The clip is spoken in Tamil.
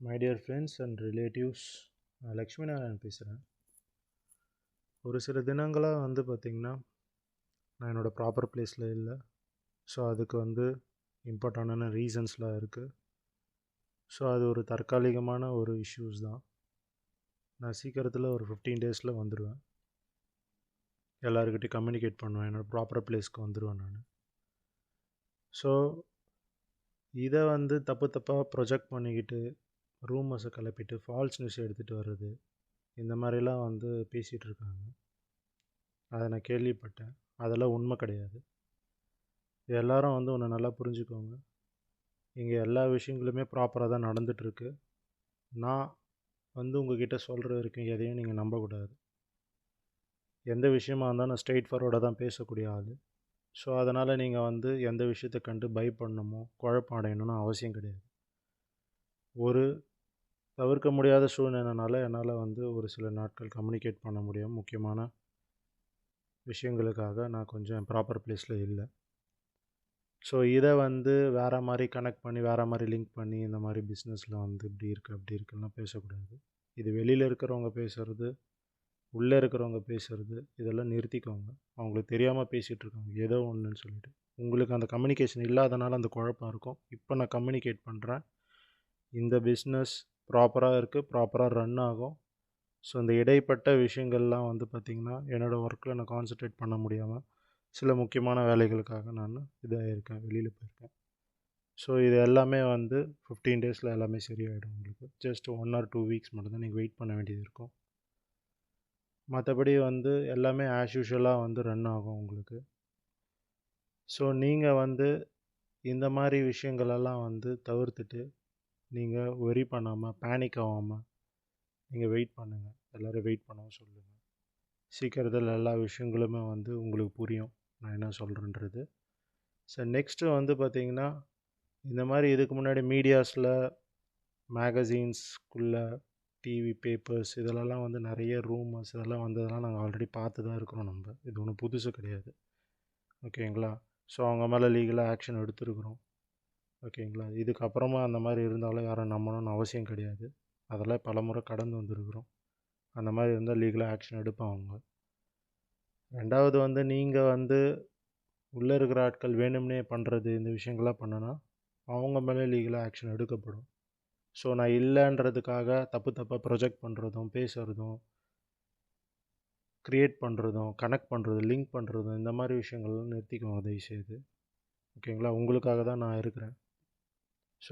My dear friends and relatives, நான் லக்ஷ்மி நாராயணன் பேசுகிறேன். ஒரு சில தினங்களாக பார்த்திங்கன்னா நான் என்னோடய ப்ராப்பர் பிளேஸில் இல்லை. ஸோ அதுக்கு இம்பார்ட்டண்டான ரீசன்ஸ்லாம் இருக்குது. ஸோ அது ஒரு தற்காலிகமான ஒரு இஷ்யூஸ் தான். நான் சீக்கிரத்தில் ஒரு 15 டேஸில் வந்துடுவேன். எல்லாருக்கிட்டையும் கம்யூனிகேட் பண்ணுவேன். என்னோடய ப்ராப்பர் பிளேஸ்க்கு வந்துடுவேன் நான். ஸோ இதை தப்பாக ப்ரொஜெக்ட் பண்ணிக்கிட்டு ரூமர்ஸை கிளப்பிட்டு ஃபால்ஸ் நியூஸ் எடுத்துகிட்டு வர்றது, இந்த மாதிரிலாம் பேசிகிட்டு இருக்காங்க. அதை நான் கேள்விப்பட்டேன். அதெல்லாம் உண்மை கிடையாது. எல்லோரும் ஒன்று நல்லா புரிஞ்சுக்கோங்க. இங்கே எல்லா விஷயங்களுமே ப்ராப்பராக தான் நடந்துகிட்ருக்கு. நான் உங்ககிட்ட சொல்கிற வரைக்கும் எதையும் நீங்கள் நம்பக்கூடாது. எந்த விஷயமா இருந்தாலும் நான் ஸ்ட்ரெயிட் ஃபார்வர்டாக தான் பேசக்கூடிய ஆள். ஸோ அதனால் நீங்கள் எந்த விஷயத்தை கண்டு பயப்படணுமோ குழப்பம் அடையணும்னு அவசியம் கிடையாது. ஒரு தவிர்க்க முடியாத சூழ்நிலைனால என்னால் ஒரு சில நாட்கள் கம்யூனிகேட் பண்ண முடியும். முக்கியமான விஷயங்களுக்காக நான் கொஞ்சம் ப்ராப்பர் பிளேஸில் இல்லை. ஸோ இதை வேறு மாதிரி கனெக்ட் பண்ணி வேறு மாதிரி லிங்க் பண்ணி இந்த மாதிரி பிஸ்னஸில் இப்படி இருக்குது அப்படி இருக்குலாம் பேசக்கூடாது. இது வெளியில் இருக்கிறவங்க பேசுகிறது, உள்ளே இருக்கிறவங்க பேசுகிறது, இதெல்லாம் நிறுத்திக்கோங்க. அவங்களுக்கு தெரியாமல் பேசிகிட்டு இருக்காங்க ஏதோ ஒன்றுன்னு சொல்லிட்டு. உங்களுக்கு அந்த கம்யூனிகேஷன் இல்லாதனால அந்த குழப்பம் இருக்கும். இப்போ நான் கம்யூனிகேட் பண்ணுறேன். இந்த பிஸ்னஸ் ப்ராப்பராக இருக்குது, ப்ராப்பராக ரன் ஆகும். ஸோ இந்த இடைப்பட்ட விஷயங்கள்லாம் பார்த்திங்கன்னா என்னோடய ஒர்க்கில் நான் கான்சன்ட்ரேட் பண்ண முடியாமல் சில முக்கியமான வேலைகளுக்காக நான் இதாக இருக்கேன், வெளியில் போயிருக்கேன். ஸோ இது எல்லாமே 15 டேஸில் எல்லாமே சரியாயிடும். உங்களுக்கு ஜஸ்ட் 1 or 2 வீக்ஸ் மட்டும்தான் நீங்கள் வெயிட் பண்ண வேண்டியது இருக்கும். மற்றபடி எல்லாமே ஆஸ் யூஷுவலாக ரன் ஆகும் உங்களுக்கு. ஸோ நீங்கள் இந்த மாதிரி விஷயங்களெல்லாம் தவிர்த்துட்டு நீங்கள் ஒரி பண்ணாமல் பேனிக் ஆகாமல் நீங்கள் வெயிட் பண்ணுங்கள். எல்லோரும் வெயிட் பண்ணவும் சொல்லுங்கள். சீக்கிரத்தில் எல்லா விஷயங்களுமே உங்களுக்கு புரியும் நான் என்ன சொல்கிறேன்றது. ஸோ நெக்ஸ்ட்டு பார்த்திங்கன்னா இந்த மாதிரி இதுக்கு முன்னாடி மீடியாஸில் மேகசீன்ஸ்குள்ளே டிவி பேப்பர்ஸ் இதிலெல்லாம் நிறைய ரூமர்ஸ் இதெல்லாம் வந்ததெல்லாம் நாங்கள் ஆல்ரெடி பார்த்து தான் இருக்கிறோம். நம்ம இது ஒன்றும் புதுசு கிடையாது. ஓகேங்களா? ஸோ அவங்க மேலே லீகலாக ஆக்ஷன் எடுத்துருக்குறோம். ஓகேங்களா? இதுக்கப்புறமா அந்த மாதிரி இருந்தாலும் யாரும் நம்பணும்னு அவசியம் கிடையாது. அதெல்லாம் பல முறை கடந்து வந்திருக்கிறோம். அந்த மாதிரி இருந்தால் லீகலாக ஆக்ஷன் எடுப்பாங்க. ரெண்டாவது நீங்கள் உள்ளே இருக்கிற ஆட்கள் வேணும்னே பண்ணுறது இந்த விஷயங்கள்லாம் பண்ணுனா அவங்க மேலே லீகலாக ஆக்ஷன் எடுக்கப்படும். ஸோ நான் இல்லைன்றதுக்காக தப்பாக ப்ரொஜெக்ட் பண்ணுறதும் பேசுகிறதும் க்ரியேட் பண்ணுறதும் கனெக்ட் பண்ணுறதும் லிங்க் பண்ணுறதும் இந்த மாதிரி விஷயங்கள்லாம் நிறுத்திக்கோங்க தயவுசெய்து. ஓகேங்களா? உங்களுக்காக தான் நான் இருக்கிறேன். ஸோ